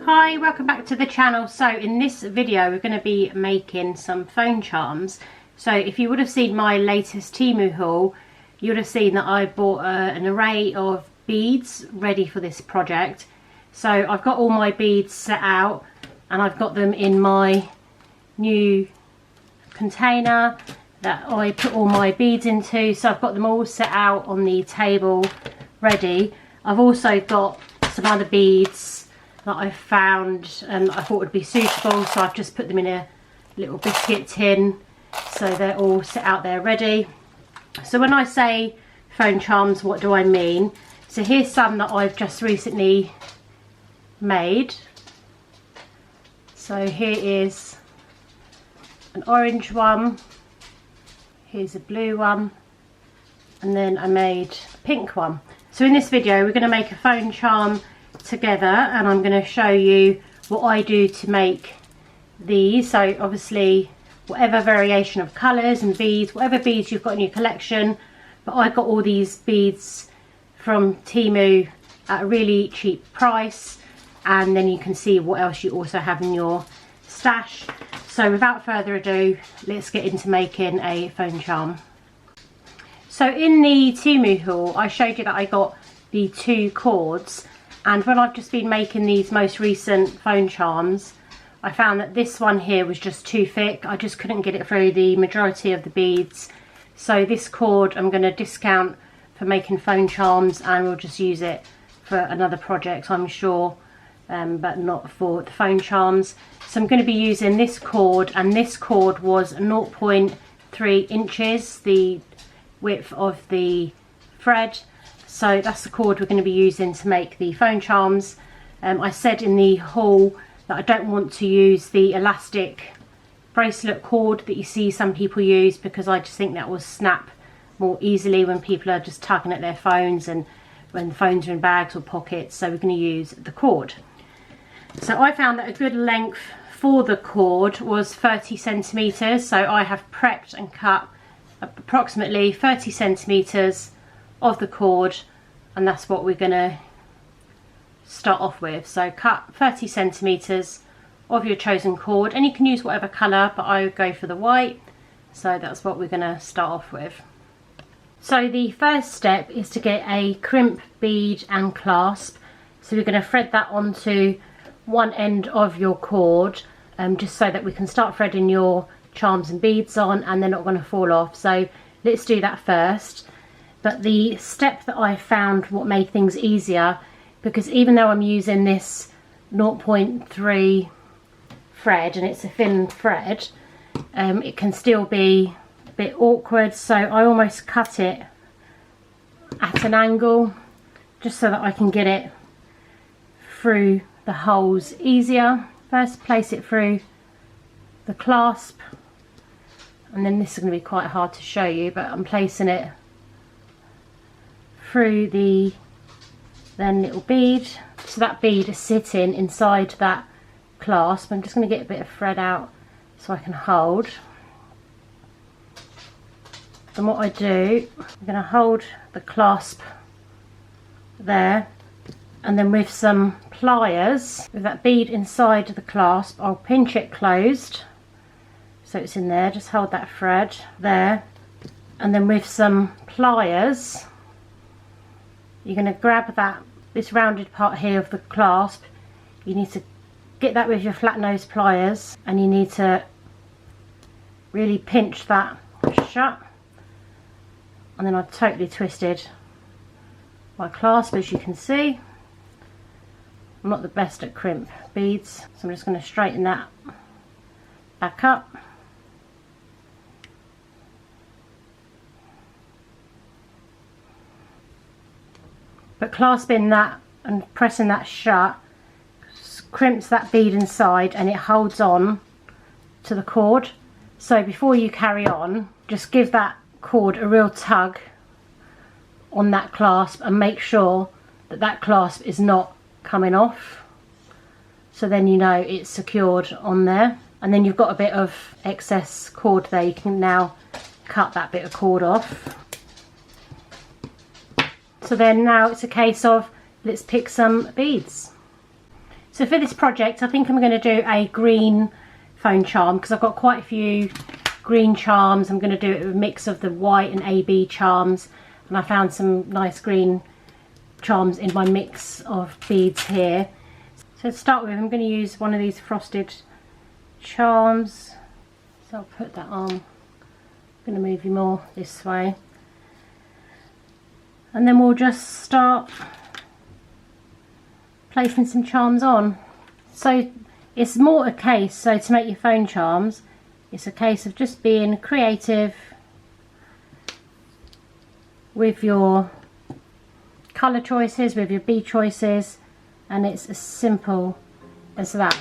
Hi, welcome back to the channel. So in this video we're going to be making some phone charms. So if you would have seen my latest Temu haul, you would have seen that I bought an array of beads ready for this project. So I've got all my beads set out and I've got them in my new container that I put all my beads into. So I've got them all set out on the table ready. I've also got some other beads that I found and I thought would be suitable, so I've just put them in a little biscuit tin so they're all set out there ready. So when I say phone charms, what do I mean? So here's some that I've just recently made. So here is an orange one, here's a blue one, and then I made a pink one. So in this video we're going to make a phone charm together and I'm going to show you what I do to make these. So obviously whatever variation of colours and beads, whatever beads you've got in your collection, but I got all these beads from Temu at a really cheap price, and then you can see what else you also have in your stash. So without further ado, let's get into making a phone charm. So in the Temu haul I showed you that I got the 2 cords, and when I've just been making these most recent phone charms, I found that this one here was just too thick. I just couldn't get it through the majority of the beads. So this cord I'm going to discount for making phone charms, and we'll just use it for another project, I'm sure, but not for the phone charms. So I'm going to be using this cord, and this cord was 0.3 inches, the width of the thread. So that's the cord we're going to be using to make the phone charms. I said in the haul that I don't want to use the elastic bracelet cord that you see some people use, because I just think that will snap more easily when people are just tugging at their phones and when the phones are in bags or pockets. So we're going to use the cord. So I found that a good length for the cord was 30 centimetres. So I have prepped and cut approximately 30 centimetres of the cord, and that's what we're going to start off with. So cut 30 centimetres of your chosen cord, and you can use whatever colour, but I would go for the white. So that's what we're going to start off with. So the first step is to get a crimp bead and clasp. So we're going to thread that onto one end of your cord, just so that we can start threading your charms and beads on and they're not going to fall off. So let's do that first. But the step that I found what made things easier, because even though I'm using this 0.3 thread and it's a thin thread, it can still be a bit awkward. So I almost cut it at an angle just so that I can get it through the holes easier. First place it through the clasp, and then this is going to be quite hard to show you, but I'm placing it through the then little bead. So that bead is sitting inside that clasp. I'm just going to get a bit of thread out so I can hold. And what I do, I'm going to hold the clasp there, and then with some pliers, with that bead inside the clasp, I'll pinch it closed so it's in there. Just hold that thread there, and then with some pliers you're going to grab this rounded part here of the clasp. You need to get that with your flat nose pliers, and you need to really pinch that shut. And then I've totally twisted my clasp, as you can see. I'm not the best at crimp beads, so I'm just going to straighten that back up. But clasping that and pressing that shut crimps that bead inside, and it holds on to the cord. So before you carry on, just give that cord a real tug on that clasp and make sure that that clasp is not coming off. So then you know it's secured on there, and then you've got a bit of excess cord there. You can now cut that bit of cord off. So then now it's a case of let's pick some beads. So for this project, I think I'm going to do a green phone charm because I've got quite a few green charms. I'm going to do it with a mix of the white and AB charms, and I found some nice green charms in my mix of beads here. So to start with, I'm going to use one of these frosted charms. So I'll put that on. I'm going to move you more this way. And then we'll just start placing some charms on. So it's more a case, so to make your phone charms, it's a case of just being creative with your colour choices, with your bead choices, and it's as simple as that.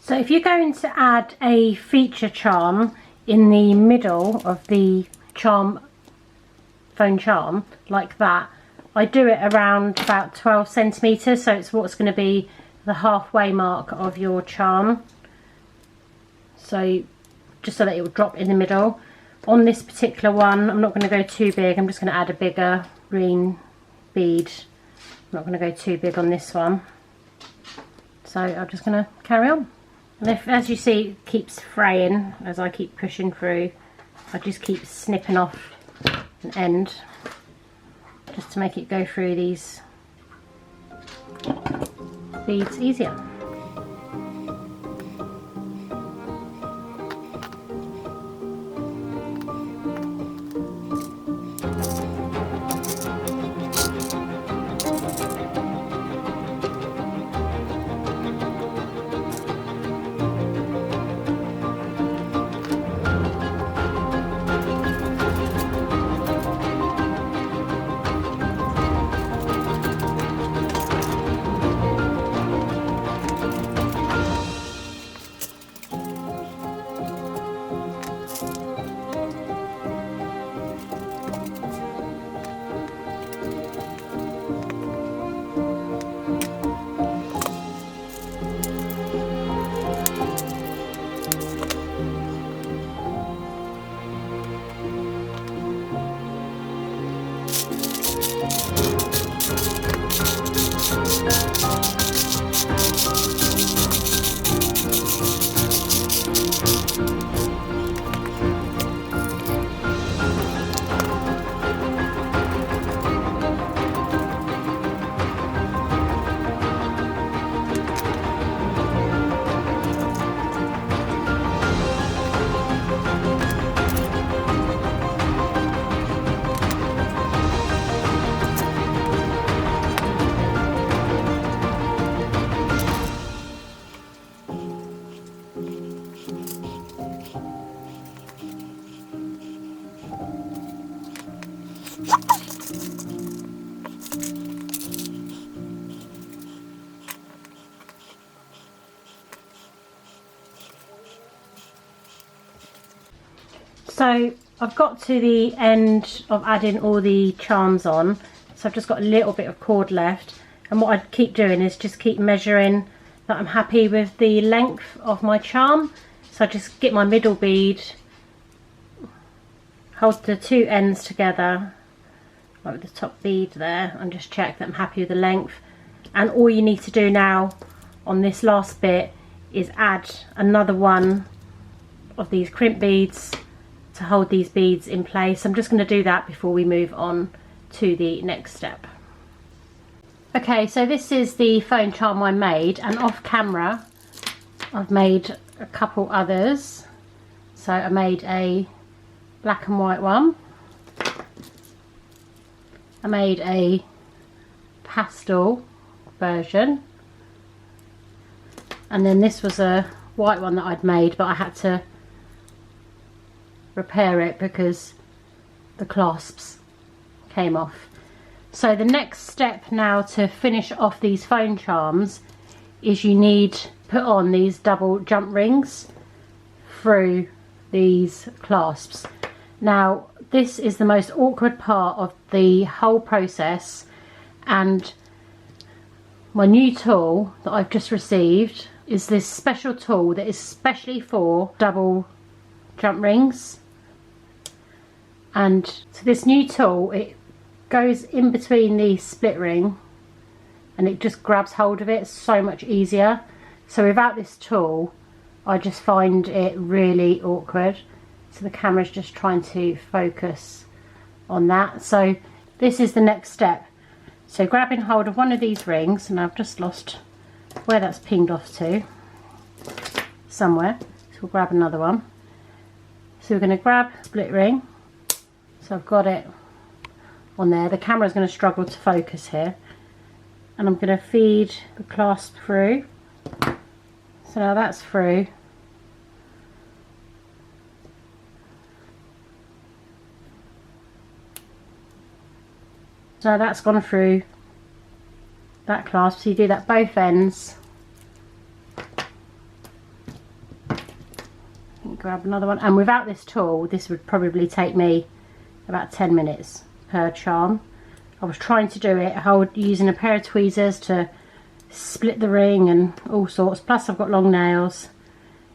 So if you're going to add a feature charm in the middle of the phone charm like that, I do it around about 12 centimeters, so it's what's going to be the halfway mark of your charm. So just so that it will drop in the middle. On this particular one, I'm not going to go too big. I'm just going to add a bigger green bead. I'm not going to go too big on this one. So I'm just going to carry on. And if, as you see, it keeps fraying as I keep pushing through, I just keep snipping off an end just to make it go through these beads easier. So I've got to the end of adding all the charms on, so I've just got a little bit of cord left, and what I keep doing is just keep measuring that I'm happy with the length of my charm. So I just get my middle bead, hold the two ends together like with the top bead there, and just check that I'm happy with the length. And all you need to do now on this last bit is add another one of these crimp beads to hold these beads in place. I'm just going to do that before we move on to the next step. Okay, so this is the phone charm I made, and off camera I've made a couple others. So I made a black and white one, I made a pastel version, and then this was a white one that I'd made, but I had to repair it because the clasps came off. So the next step now to finish off these phone charms is you need to put on these double jump rings through these clasps. Now this is the most awkward part of the whole process, and my new tool that I've just received is this special tool that is specially for double jump rings. And so this new tool, it goes in between the split ring and it just grabs hold of it. It's so much easier. So without this tool I just find it really awkward. So the camera's just trying to focus on that. So this is the next step. So grabbing hold of one of these rings, and I've just lost where that's pinged off to somewhere, so we'll grab another one. So we're going to grab split ring. So I've got it on there. The camera's going to struggle to focus here, and I'm going to feed the clasp through. So now that's through. So that's gone through that clasp. So you do that both ends. Grab another one, and without this tool this would probably take me about 10 minutes per charm. I was trying to do it using a pair of tweezers to split the ring and all sorts, plus I've got long nails.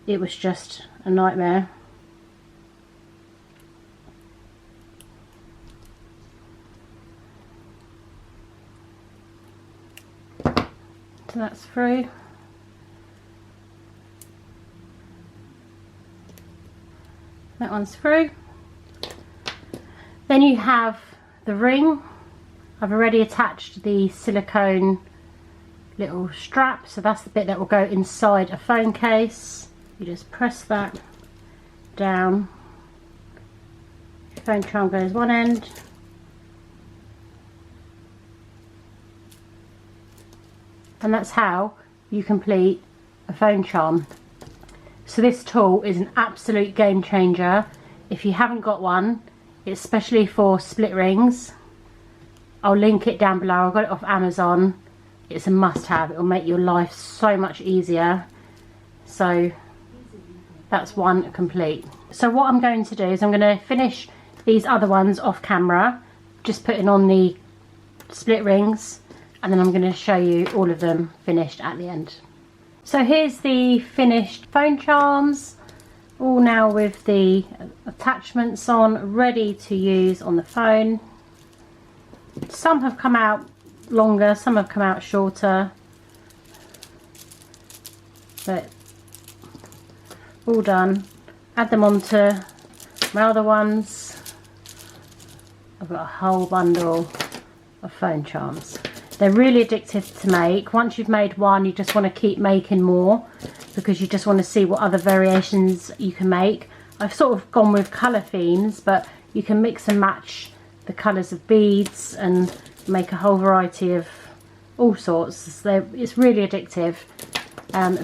It was just a nightmare. So that's through. That one's through. Then you have the ring. I've already attached the silicone little strap, so that's the bit that will go inside a phone case. You just press that down. Phone charm goes one end. And that's how you complete a phone charm. So this tool is an absolute game changer. If you haven't got one, it's especially for split rings. I'll link it down below. I got it off Amazon. It's a must-have. It will make your life so much easier. So that's one complete. So what I'm going to do is I'm going to finish these other ones off camera, just putting on the split rings, and then I'm going to show you all of them finished at the end. So here's the finished phone charms, all now with the attachments on, ready to use on the phone. Some have come out longer, some have come out shorter, but all done. Add them onto my other ones. I've got a whole bundle of phone charms. They're really addictive to make. Once you've made one, you just want to keep making more because you just want to see what other variations you can make. I've sort of gone with colour themes, but you can mix and match the colours of beads and make a whole variety of all sorts. It's really addictive.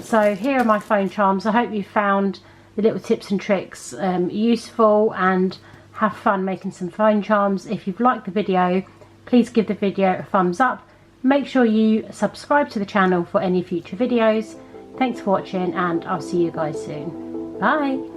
So here are my phone charms. I hope you found the little tips and tricks useful and have fun making some phone charms. If you've liked the video, please give the video a thumbs up. Make sure you subscribe to the channel for any future videos. Thanks for watching, and I'll see you guys soon. Bye!